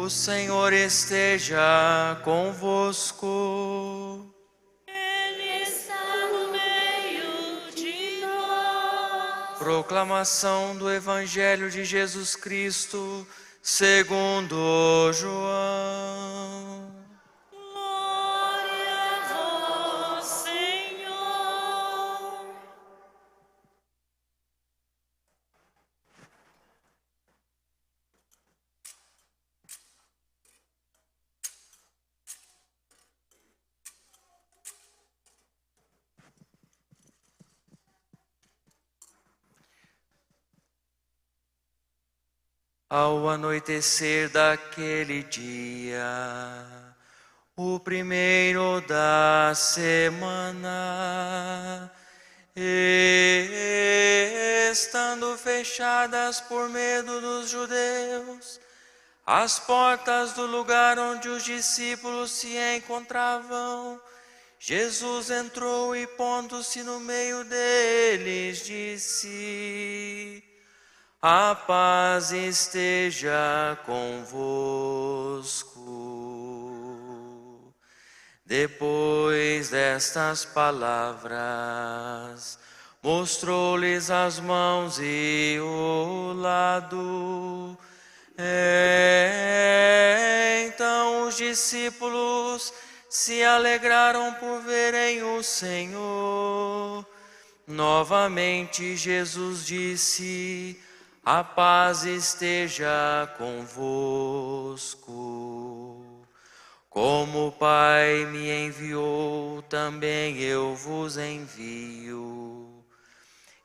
O Senhor esteja convosco. Ele está no meio de nós. Proclamação do Evangelho de Jesus Cristo, segundo João. Glória a vós, Senhor. Ao anoitecer daquele dia, o primeiro da semana, estando fechadas por medo dos judeus as portas do lugar onde os discípulos se encontravam, Jesus entrou e, pondo-se no meio deles, disse: a paz esteja convosco. Depois destas palavras, mostrou-lhes as mãos e o lado. Então os discípulos se alegraram por verem o Senhor. Novamente Jesus disse: a paz esteja convosco. Como o Pai me enviou, também eu vos envio.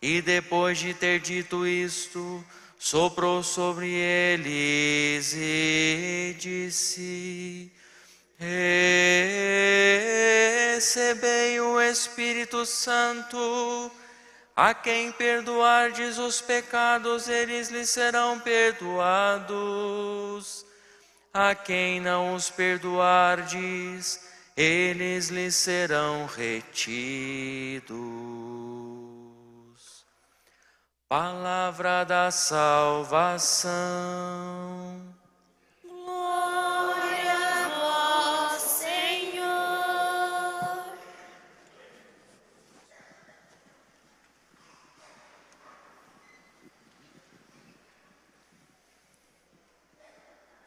E depois de ter dito isto, soprou sobre eles e disse: recebei o Espírito Santo. A quem perdoardes os pecados, eles lhes serão perdoados. A quem não os perdoardes, eles lhes serão retidos. Palavra da salvação. Glória a vós, Senhor.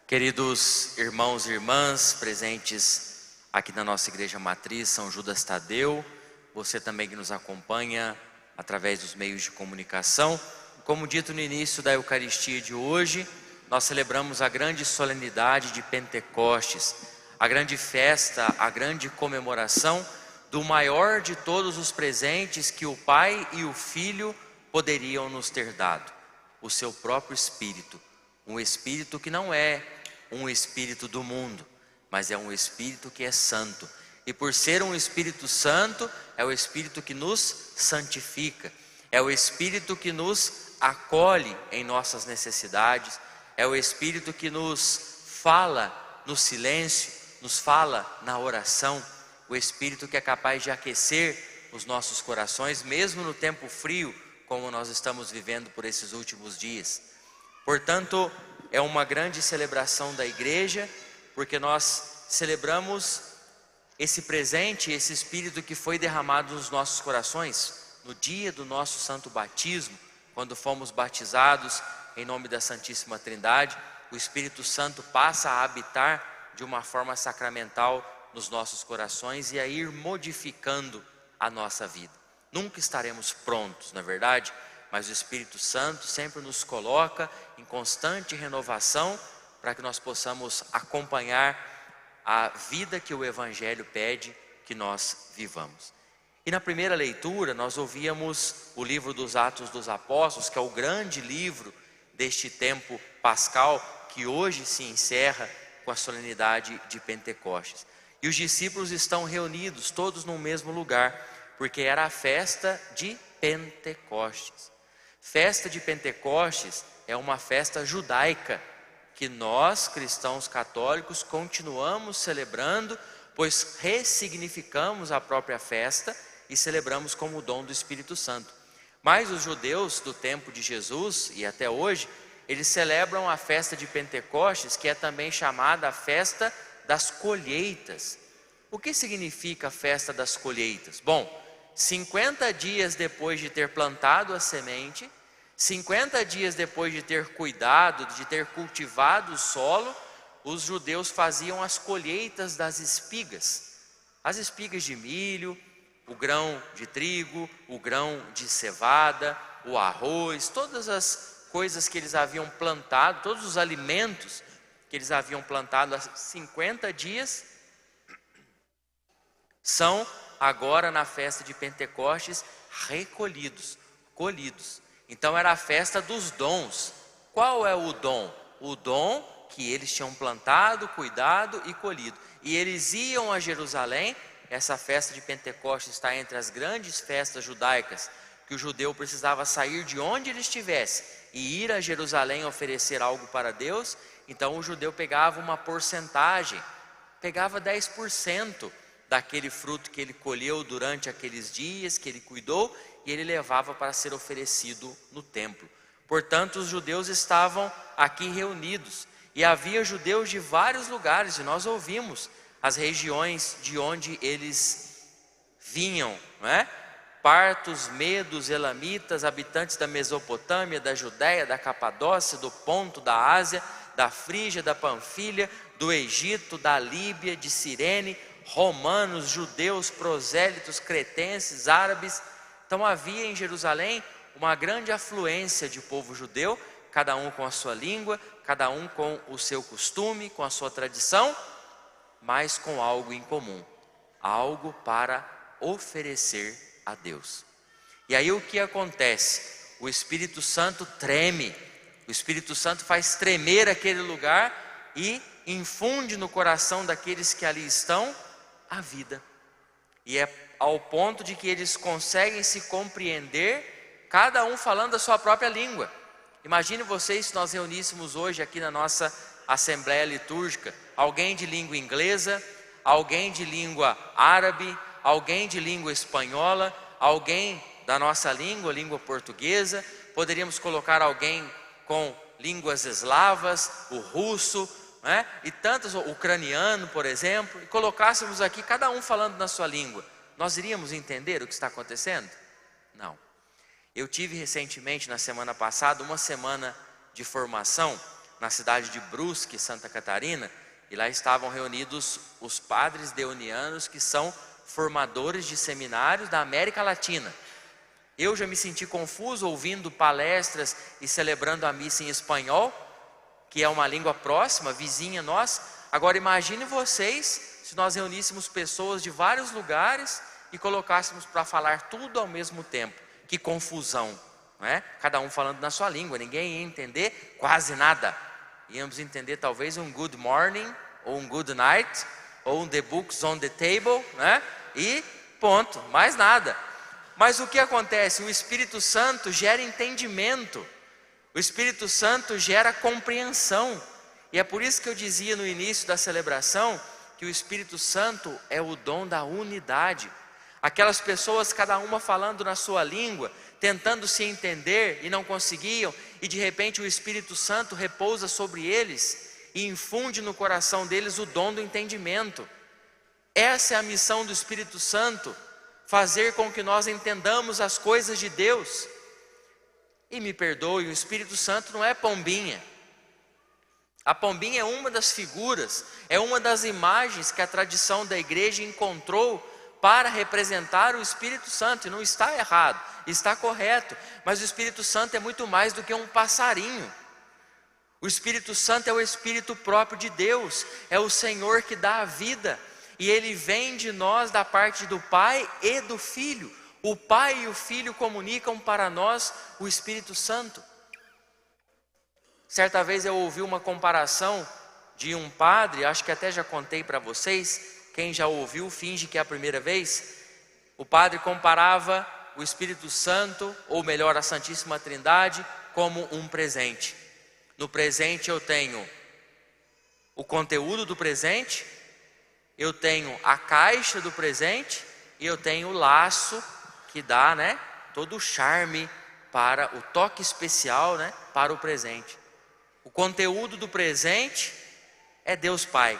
Queridos irmãos e irmãs presentes aqui na nossa Igreja Matriz São Judas Tadeu, você também que nos acompanha através dos meios de comunicação, como dito no início da Eucaristia de hoje, nós celebramos a grande solenidade de Pentecostes, a grande festa, a grande comemoração do maior de todos os presentes que o Pai e o Filho poderiam nos ter dado, o seu próprio Espírito. Um Espírito que não é um Espírito do mundo, mas é um Espírito que é santo. E por ser um Espírito Santo, é o Espírito que nos santifica, é o Espírito que nos acolhe em nossas necessidades, é o Espírito que nos fala no silêncio, nos fala na oração, o Espírito que é capaz de aquecer os nossos corações, mesmo no tempo frio, como nós estamos vivendo por esses últimos dias. Portanto, é uma grande celebração da igreja, porque nós celebramos esse presente, esse Espírito que foi derramado nos nossos corações, no dia do nosso santo batismo, quando fomos batizados em nome da Santíssima Trindade, o Espírito Santo passa a habitar de uma forma sacramental nos nossos corações e a ir modificando a nossa vida. Nunca estaremos prontos, não é verdade? Mas o Espírito Santo sempre nos coloca em constante renovação para que nós possamos acompanhar a vida que o Evangelho pede que nós vivamos. E na primeira leitura nós ouvíamos o livro dos Atos dos Apóstolos, que é o grande livro deste tempo pascal, que hoje se encerra com a solenidade de Pentecostes. E os discípulos estão reunidos todos no mesmo lugar, porque era a festa de Pentecostes. Festa de Pentecostes é uma festa judaica que nós, cristãos católicos, continuamos celebrando, pois ressignificamos a própria festa e celebramos como o dom do Espírito Santo. Mas os judeus do tempo de Jesus e até hoje, eles celebram a festa de Pentecostes, que é também chamada a festa das colheitas. O que significa a festa das colheitas? Bom, 50 dias depois de ter plantado a semente, 50 dias depois de ter cuidado, de ter cultivado o solo, os judeus faziam as colheitas das espigas. As espigas de milho, o grão de trigo, o grão de cevada, o arroz, todas as coisas que eles haviam plantado, todos os alimentos que eles haviam plantado há 50 dias, são agora na festa de Pentecostes recolhidos, colhidos. Então era a festa dos dons. Qual é o dom? O dom que eles tinham plantado, cuidado e colhido. E eles iam a Jerusalém. Essa festa de Pentecostes está entre as grandes festas judaicas, que o judeu precisava sair de onde ele estivesse e ir a Jerusalém oferecer algo para Deus. Então o judeu pegava uma porcentagem, pegava 10% daquele fruto que ele colheu durante aqueles dias que ele cuidou, e ele levava para ser oferecido no templo. Portanto, os judeus estavam aqui reunidos, e havia judeus de vários lugares, e nós ouvimos as regiões de onde eles vinham, não é? Partos, medos, elamitas, habitantes da Mesopotâmia, da Judéia, da Capadócia, do Ponto, da Ásia, da Frígia, da Panfilha, do Egito, da Líbia, de Cirene, romanos, judeus, prosélitos, cretenses, árabes. Então havia em Jerusalém uma grande afluência de povo judeu, cada um com a sua língua, cada um com o seu costume, com a sua tradição, mas com algo em comum, algo para oferecer a Deus. E aí o que acontece? O Espírito Santo treme, o Espírito Santo faz tremer aquele lugar e infunde no coração daqueles que ali estão a vida. E é ao ponto de que eles conseguem se compreender, cada um falando a sua própria língua. Imagine vocês se nós reuníssemos hoje aqui na nossa Assembleia Litúrgica, alguém de língua inglesa, alguém de língua árabe, alguém de língua espanhola, alguém da nossa língua, língua portuguesa, poderíamos colocar alguém com línguas eslavas, o russo, né? E tantos, o ucraniano, por exemplo, e colocássemos aqui cada um falando na sua língua, nós iríamos entender o que está acontecendo? Não. Eu tive recentemente, na semana passada, uma semana de formação na cidade de Brusque, Santa Catarina, e lá estavam reunidos os padres deonianos, que são formadores de seminários da América Latina. Eu já me senti confuso ouvindo palestras e celebrando a missa em espanhol, que é uma língua próxima, vizinha nossa. Agora imagine vocês, se nós reuníssemos pessoas de vários lugares e colocássemos para falar tudo ao mesmo tempo. Que confusão, não é? Cada um falando na sua língua, ninguém ia entender quase nada. Íamos entender talvez um good morning, ou um good night, ou um the books on the table, né? E ponto, mais nada. Mas o que acontece? O Espírito Santo gera entendimento, o Espírito Santo gera compreensão. E é por isso que eu dizia no início da celebração que o Espírito Santo é o dom da unidade. Aquelas pessoas, cada uma falando na sua língua, tentando se entender e não conseguiam, e de repente o Espírito Santo repousa sobre eles e infunde no coração deles o dom do entendimento. Essa é a missão do Espírito Santo, fazer com que nós entendamos as coisas de Deus. E me perdoe, o Espírito Santo não é pombinha. A pombinha é uma das figuras, é uma das imagens que a tradição da igreja encontrou para representar o Espírito Santo, e não está errado, está correto, mas o Espírito Santo é muito mais do que um passarinho. O Espírito Santo é o Espírito próprio de Deus, é o Senhor que dá a vida, e Ele vem de nós da parte do Pai e do Filho. O Pai e o Filho comunicam para nós o Espírito Santo. Certa vez eu ouvi uma comparação de um padre, acho que até já contei para vocês. Quem já ouviu, finge que é a primeira vez. O padre comparava o Espírito Santo, ou melhor, a Santíssima Trindade, como um presente. No presente eu tenho o conteúdo do presente, eu tenho a caixa do presente, e eu tenho o laço que dá, né, todo o charme para o toque especial, né, para o presente. O conteúdo do presente é Deus Pai.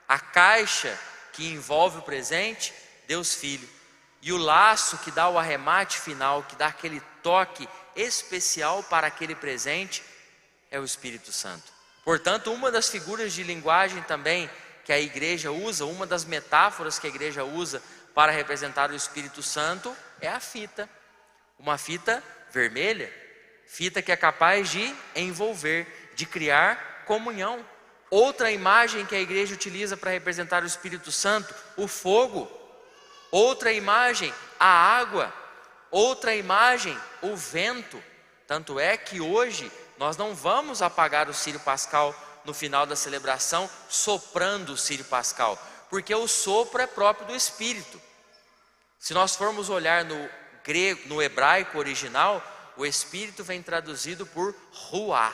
A caixa que envolve o presente, Deus Filho. E o laço que dá o arremate final, que dá aquele toque especial para aquele presente, é o Espírito Santo. Portanto, uma das figuras de linguagem também que a igreja usa, uma das metáforas que a igreja usa para representar o Espírito Santo é a fita. Uma fita vermelha, fita que é capaz de envolver, de criar comunhão. Outra imagem que a igreja utiliza para representar o Espírito Santo, o fogo. Outra imagem, a água. Outra imagem, o vento. Tanto é que hoje nós não vamos apagar o círio pascal no final da celebração soprando o círio pascal, porque o sopro é próprio do Espírito. Se nós formos olhar no grego, no hebraico original, o Espírito vem traduzido por ruá.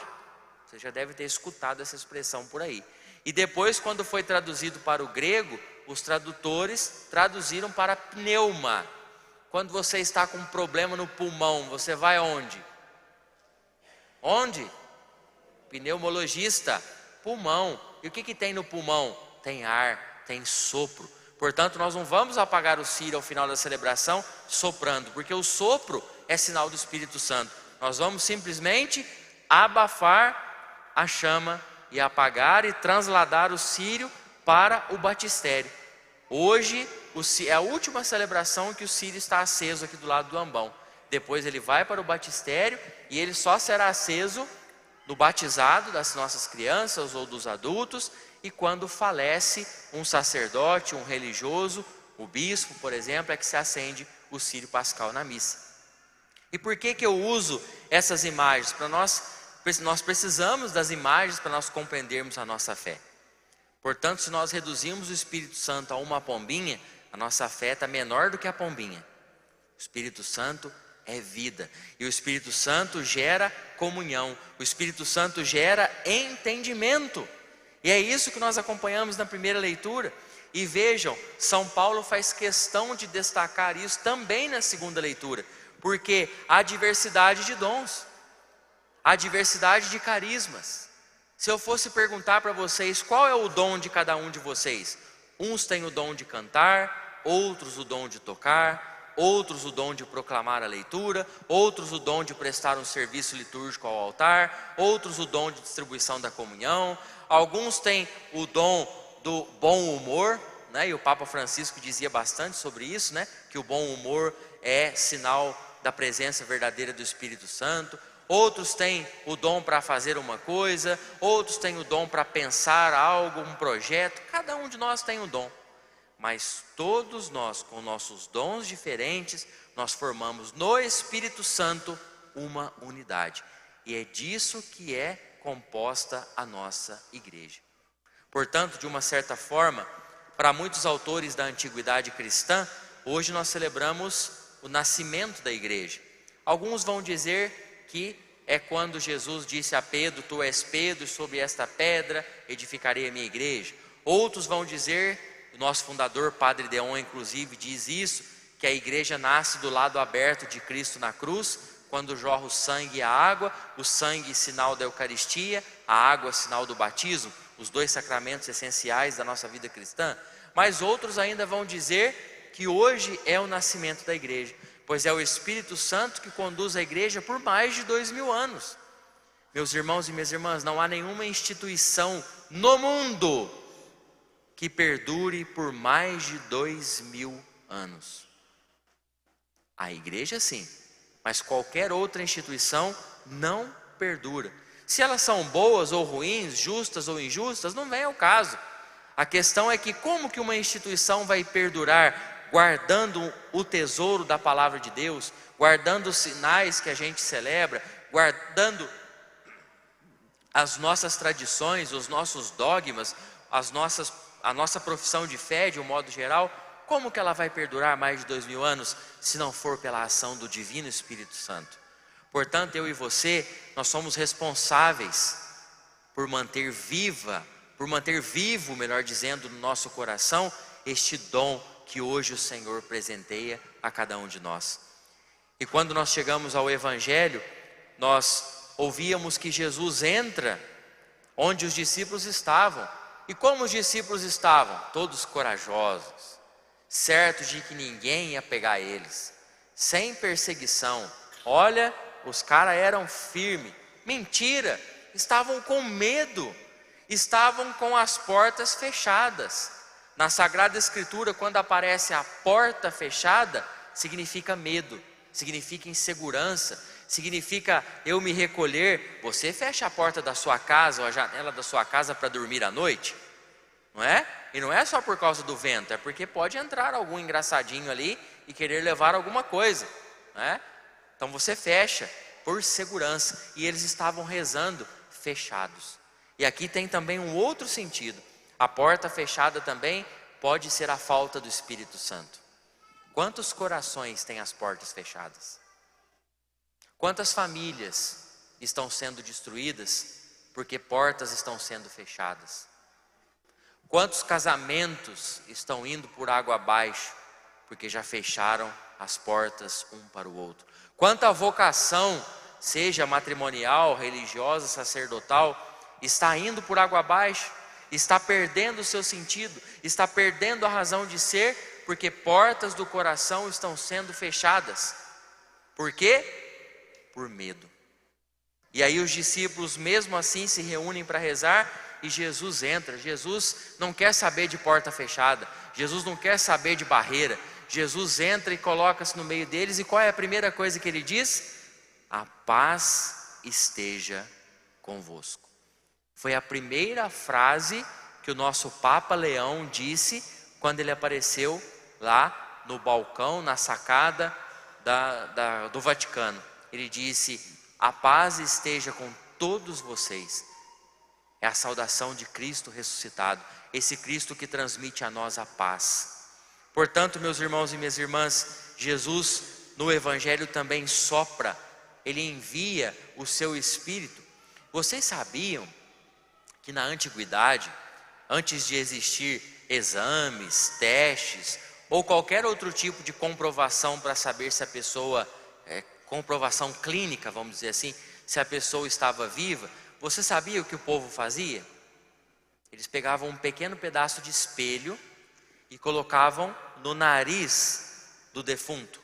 Você já deve ter escutado essa expressão por aí. E depois, quando foi traduzido para o grego, os tradutores traduziram para pneuma. Quando você está com um problema no pulmão, você vai aonde? Onde? Pneumologista, pulmão. E o que tem no pulmão? Tem ar, tem sopro. Portanto, nós não vamos apagar o círio ao final da celebração soprando, porque o sopro é sinal do Espírito Santo. Nós vamos simplesmente abafar a chama e apagar e transladar o círio para o batistério. Hoje é a última celebração que o círio está aceso aqui do lado do ambão. Depois ele vai para o batistério e ele só será aceso no batizado das nossas crianças ou dos adultos, e quando falece um sacerdote, um religioso, o bispo, por exemplo, é que se acende o círio pascal na missa. E por que eu uso essas imagens? Nós precisamos das imagens para nós compreendermos a nossa fé. Portanto, se nós reduzirmos o Espírito Santo a uma pombinha, a nossa fé está menor do que a pombinha. O Espírito Santo é vida, e o Espírito Santo gera comunhão, o Espírito Santo gera entendimento, e é isso que nós acompanhamos na primeira leitura. E vejam, São Paulo faz questão de destacar isso também na segunda leitura, porque há diversidade de dons, há diversidade de carismas. Se eu fosse perguntar para vocês qual é o dom de cada um de vocês, uns têm o dom de cantar, outros o dom de tocar, outros o dom de proclamar a leitura, outros o dom de prestar um serviço litúrgico ao altar, outros o dom de distribuição da comunhão, alguns têm o dom do bom humor, né? E o Papa Francisco dizia bastante sobre isso, né? Que o bom humor é sinal da presença verdadeira do Espírito Santo. Outros têm o dom para fazer uma coisa, outros têm o dom para pensar algo, um projeto. Cada um de nós tem um dom. Mas todos nós, com nossos dons diferentes, nós formamos no Espírito Santo uma unidade. E é disso que é composta a nossa igreja. Portanto, de uma certa forma, para muitos autores da antiguidade cristã, hoje nós celebramos o nascimento da igreja. Alguns vão dizer que é quando Jesus disse a Pedro: tu és Pedro, e sobre esta pedra edificarei a minha igreja. Outros vão dizer, o nosso fundador, Padre Deon, inclusive, diz isso, que a igreja nasce do lado aberto de Cristo na cruz, quando jorra o sangue e a água, o sangue sinal da Eucaristia, a água sinal do batismo, os dois sacramentos essenciais da nossa vida cristã. Mas outros ainda vão dizer que hoje é o nascimento da igreja, pois é o Espírito Santo que conduz a igreja por mais de 2000 anos. Meus irmãos e minhas irmãs, não há nenhuma instituição no mundo que perdure por mais de 2000 anos. A igreja sim, mas qualquer outra instituição não perdura. Se elas são boas ou ruins, justas ou injustas, não vem ao caso. A questão é que como que uma instituição vai perdurar guardando o tesouro da palavra de Deus, guardando os sinais que a gente celebra, guardando as nossas tradições, os nossos dogmas, a nossa profissão de fé de um modo geral? Como que ela vai perdurar mais de 2000 anos se não for pela ação do Divino Espírito Santo? Portanto, eu e você, nós somos responsáveis por manter vivo, melhor dizendo, no nosso coração, este dom que hoje o Senhor presenteia a cada um de nós. E quando nós chegamos ao Evangelho, nós ouvíamos que Jesus entra onde os discípulos estavam. E como os discípulos estavam? Todos corajosos, certos de que ninguém ia pegar eles, sem perseguição. Olha, os caras eram firmes. Mentira, estavam com medo, estavam com as portas fechadas. Na Sagrada Escritura, quando aparece a porta fechada, significa medo, significa insegurança, significa eu me recolher. Você fecha a porta da sua casa ou a janela da sua casa para dormir à noite, não é? E não é só por causa do vento, é porque pode entrar algum engraçadinho ali e querer levar alguma coisa, não é? Então você fecha por segurança. E eles estavam rezando fechados. E aqui tem também um outro sentido. A porta fechada também pode ser a falta do Espírito Santo. Quantos corações têm as portas fechadas? Quantas famílias estão sendo destruídas porque portas estão sendo fechadas? Quantos casamentos estão indo por água abaixo porque já fecharam as portas um para o outro? Quanta vocação, seja matrimonial, religiosa, sacerdotal, está indo por água abaixo, está perdendo o seu sentido, está perdendo a razão de ser, porque portas do coração estão sendo fechadas. Por quê? Por medo. E aí os discípulos mesmo assim se reúnem para rezar e Jesus entra. Jesus não quer saber de porta fechada, Jesus não quer saber de barreira. Jesus entra e coloca-se no meio deles, e qual é a primeira coisa que ele diz? A paz esteja convosco. Foi a primeira frase que o nosso Papa Leão disse quando ele apareceu lá no balcão, na sacada do Vaticano. Ele disse: a paz esteja com todos vocês. É a saudação de Cristo ressuscitado, esse Cristo que transmite a nós a paz. Portanto, meus irmãos e minhas irmãs, Jesus no Evangelho também sopra, Ele envia o seu Espírito. Vocês sabiam que na antiguidade, antes de existir exames, testes ou qualquer outro tipo de comprovação para saber se a pessoa, comprovação clínica, vamos dizer assim, se a pessoa estava viva, você sabia o que o povo fazia? Eles pegavam um pequeno pedaço de espelho e colocavam no nariz do defunto,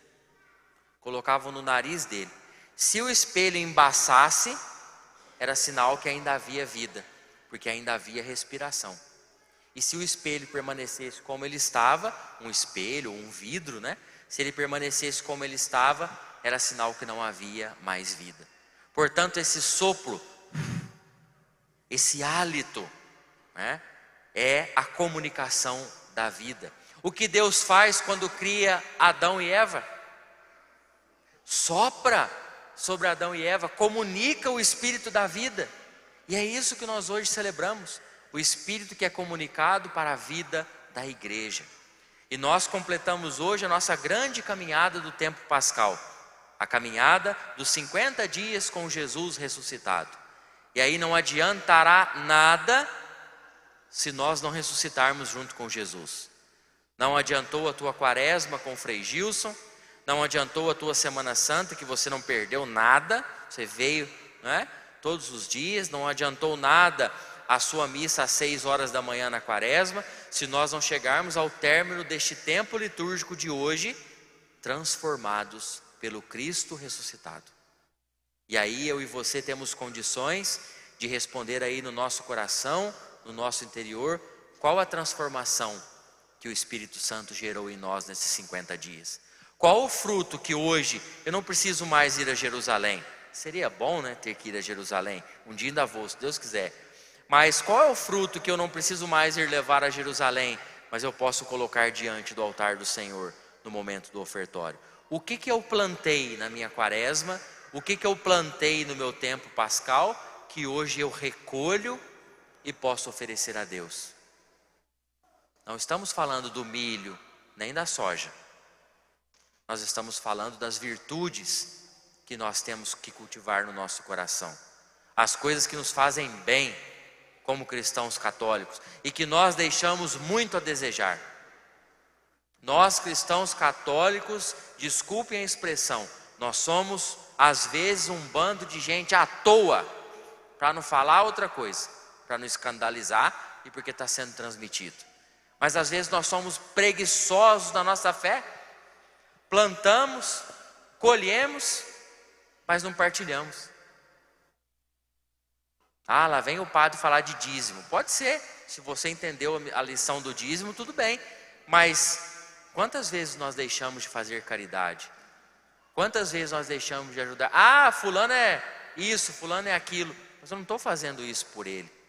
colocavam no nariz dele. Se o espelho embaçasse, era sinal que ainda havia vida, porque ainda havia respiração. E se o espelho permanecesse como ele estava, um espelho, um vidro, né? Se ele permanecesse como ele estava, era sinal que não havia mais vida. Portanto, esse sopro, esse hálito, né, é a comunicação da vida. O que Deus faz quando cria Adão e Eva? Sopra sobre Adão e Eva, comunica o Espírito da vida. E é isso que nós hoje celebramos, o Espírito que é comunicado para a vida da igreja. E nós completamos hoje a nossa grande caminhada do tempo pascal, a caminhada dos 50 dias com Jesus ressuscitado. E aí não adiantará nada se nós não ressuscitarmos junto com Jesus. Não adiantou a tua quaresma com o Frei Gilson, não adiantou a tua Semana Santa, que você não perdeu nada, você veio, né, todos os dias, não adiantou nada a sua missa às 6 horas da manhã na quaresma, se nós não chegarmos ao término deste tempo litúrgico de hoje, transformados pelo Cristo ressuscitado. E aí eu e você temos condições de responder aí no nosso coração, no nosso interior, qual a transformação que o Espírito Santo gerou em nós nesses 50 dias. Qual o fruto que hoje eu não preciso mais ir a Jerusalém? Seria bom, né, ter que ir a Jerusalém, um dia ainda vou, se Deus quiser. Mas qual é o fruto que eu não preciso mais ir levar a Jerusalém, mas eu posso colocar diante do altar do Senhor no momento do ofertório? O que eu plantei na minha quaresma, o que eu plantei no meu tempo pascal, que hoje eu recolho e posso oferecer a Deus? Não estamos falando do milho, nem da soja. Nós estamos falando das virtudes que nós temos que cultivar no nosso coração. As coisas que nos fazem bem como cristãos católicos e que nós deixamos muito a desejar. Nós cristãos católicos, desculpem a expressão, nós somos às vezes um bando de gente à toa, para não falar outra coisa, para não escandalizar e porque está sendo transmitido. Mas às vezes nós somos preguiçosos na nossa fé, plantamos, colhemos, mas não partilhamos. Ah, lá vem o padre falar de dízimo. Pode ser, se você entendeu a lição do dízimo, tudo bem. Mas quantas vezes nós deixamos de fazer caridade? Quantas vezes nós deixamos de ajudar? Ah, fulano é isso, fulano é aquilo. Mas eu não estou fazendo isso por ele.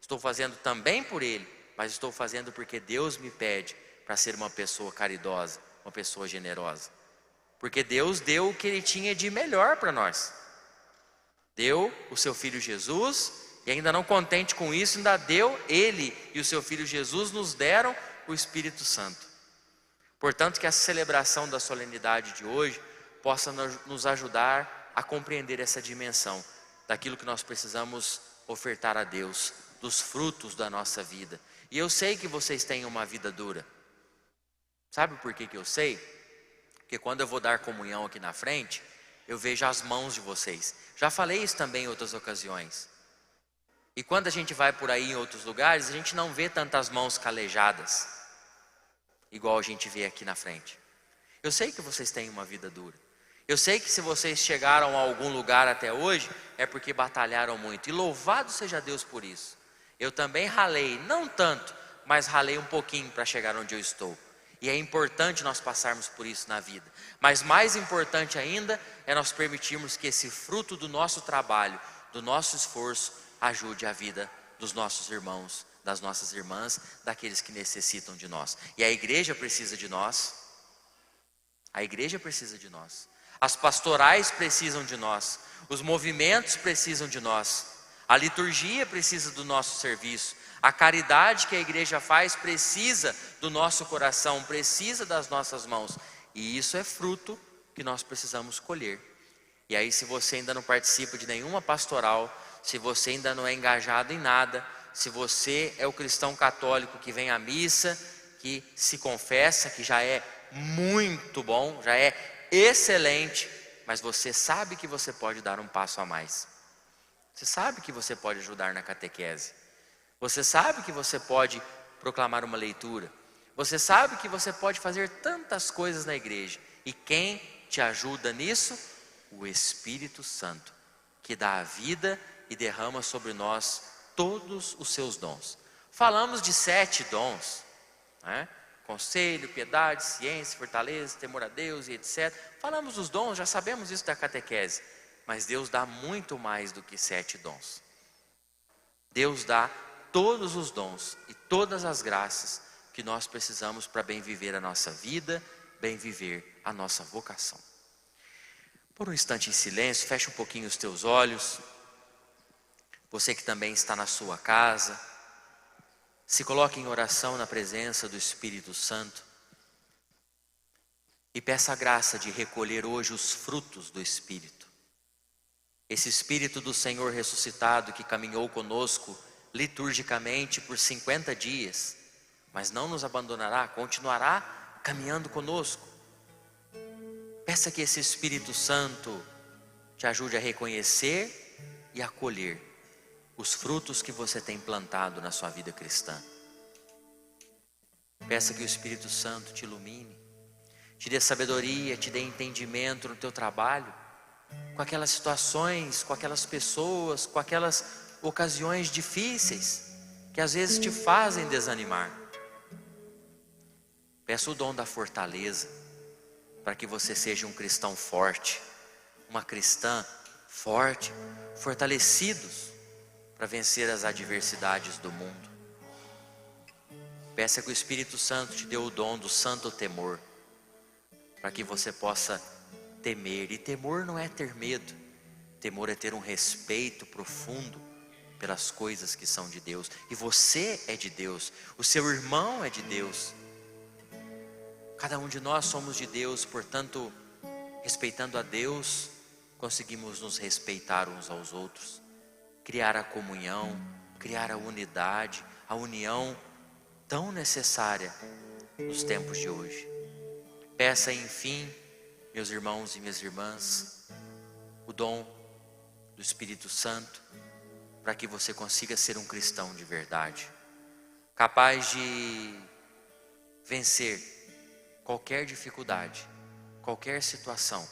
Estou fazendo também por ele, mas estou fazendo porque Deus me pede para ser uma pessoa caridosa, uma pessoa generosa. Porque Deus deu o que Ele tinha de melhor para nós. Deu o seu Filho Jesus, e ainda não contente com isso, ainda deu Ele e o seu Filho Jesus nos deram o Espírito Santo. Portanto, que a celebração da solenidade de hoje possa nos ajudar a compreender essa dimensão daquilo que nós precisamos ofertar a Deus, dos frutos da nossa vida. E eu sei que vocês têm uma vida dura. Sabe por que eu sei? Porque quando eu vou dar comunhão aqui na frente, eu vejo as mãos de vocês. Já falei isso também em outras ocasiões. E quando a gente vai por aí em outros lugares, a gente não vê tantas mãos calejadas, igual a gente vê aqui na frente. Eu sei que vocês têm uma vida dura. Eu sei que se vocês chegaram a algum lugar até hoje, é porque batalharam muito. E louvado seja Deus por isso. Eu também ralei, não tanto, mas ralei um pouquinho para chegar onde eu estou. E é importante nós passarmos por isso na vida. Mas mais importante ainda é nós permitirmos que esse fruto do nosso trabalho, do nosso esforço, ajude a vida dos nossos irmãos, das nossas irmãs, daqueles que necessitam de nós. E a igreja precisa de nós. A igreja precisa de nós. As pastorais precisam de nós. Os movimentos precisam de nós. A liturgia precisa do nosso serviço. A caridade que a igreja faz precisa do nosso coração, precisa das nossas mãos. E isso é fruto que nós precisamos colher. E aí, se você ainda não participa de nenhuma pastoral, se você ainda não é engajado em nada, se você é o cristão católico que vem à missa, que se confessa, que já é muito bom, já é excelente, mas você sabe que você pode dar um passo a mais. Você sabe que você pode ajudar na catequese. Você sabe que você pode proclamar uma leitura. Você sabe que você pode fazer tantas coisas na igreja. E quem te ajuda nisso? O Espírito Santo, que dá a vida e derrama sobre nós todos os seus dons. Falamos de 7 dons, né? Conselho, piedade, ciência, fortaleza, temor a Deus e etc. Falamos dos dons, já sabemos isso da catequese. Mas Deus dá muito mais do que 7 dons. Deus dá todos os dons e todas as graças que nós precisamos para bem viver a nossa vida, bem viver a nossa vocação. Por um instante em silêncio, fecha um pouquinho os teus olhos. Você que também está na sua casa, se coloque em oração na presença do Espírito Santo e peça a graça de recolher hoje os frutos do Espírito. Esse Espírito do Senhor ressuscitado que caminhou conosco liturgicamente por 50 dias, mas não nos abandonará, continuará caminhando conosco. Peça que esse Espírito Santo te ajude a reconhecer e a colher os frutos que você tem plantado na sua vida cristã. Peça que o Espírito Santo te ilumine, te dê sabedoria, te dê entendimento no teu trabalho, com aquelas situações, com aquelas pessoas, com aquelas ocasiões difíceis que às vezes te fazem desanimar. Peça o dom da fortaleza para que você seja um cristão forte, uma cristã forte, fortalecidos para vencer as adversidades do mundo. Peça que o Espírito Santo te dê o dom do santo temor, para que você possa temer. E temor não é ter medo, temor é ter um respeito profundo pelas coisas que são de Deus. E você é de Deus, o seu irmão é de Deus. Cada um de nós somos de Deus, portanto, respeitando a Deus, conseguimos nos respeitar uns aos outros, criar a comunhão, criar a unidade, a união tão necessária nos tempos de hoje. Peça, enfim, meus irmãos e minhas irmãs, o dom do Espírito Santo para que você consiga ser um cristão de verdade, capaz de vencer qualquer dificuldade, qualquer situação,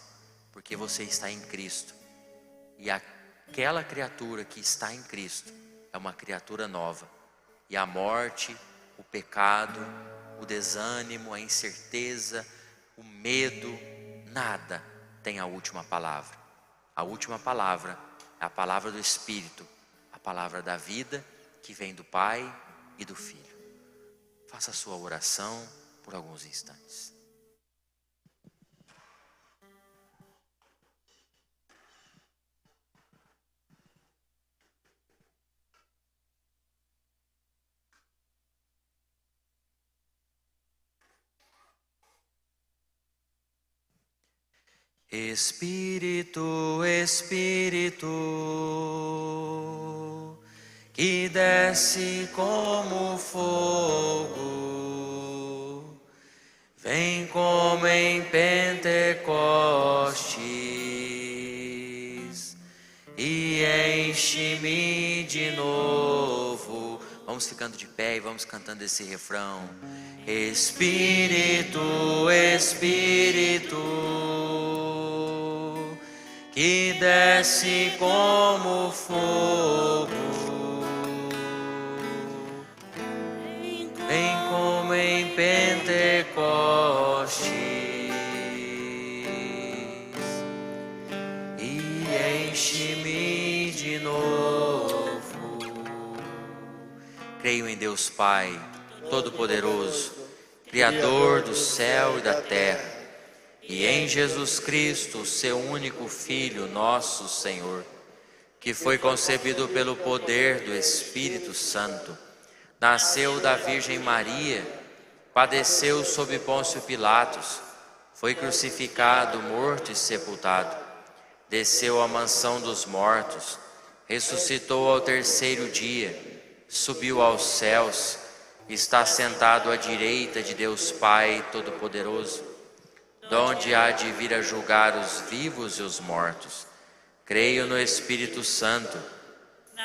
porque você está em Cristo. E aquela criatura que está em Cristo é uma criatura nova. E a morte, o pecado, o desânimo, a incerteza, o medo, nada tem a última palavra. A última palavra é a palavra do Espírito, a palavra da vida que vem do Pai e do Filho. Faça a sua oração por alguns instantes. Espírito, Espírito, que desce como fogo, vem como em Pentecostes e enche-me de novo. Vamos ficando de pé e vamos cantando esse refrão. Espírito, Espírito, que desce como fogo, vem como em Pentecostes e enche-me de novo. Creio em Deus Pai Todo-Poderoso, Criador do céu e da terra, e em Jesus Cristo, seu único Filho, nosso Senhor, que foi concebido pelo poder do Espírito Santo, nasceu da Virgem Maria, padeceu sob Pôncio Pilatos, foi crucificado, morto e sepultado, desceu à mansão dos mortos, ressuscitou ao terceiro dia, subiu aos céus, está sentado à direita de Deus Pai Todo-Poderoso, donde há de vir a julgar os vivos e os mortos. Creio no Espírito Santo,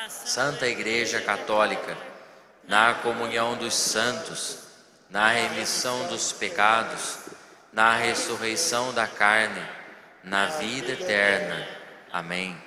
Santa Igreja Católica, na comunhão dos santos, na remissão dos pecados, na ressurreição da carne, na vida eterna. Amém.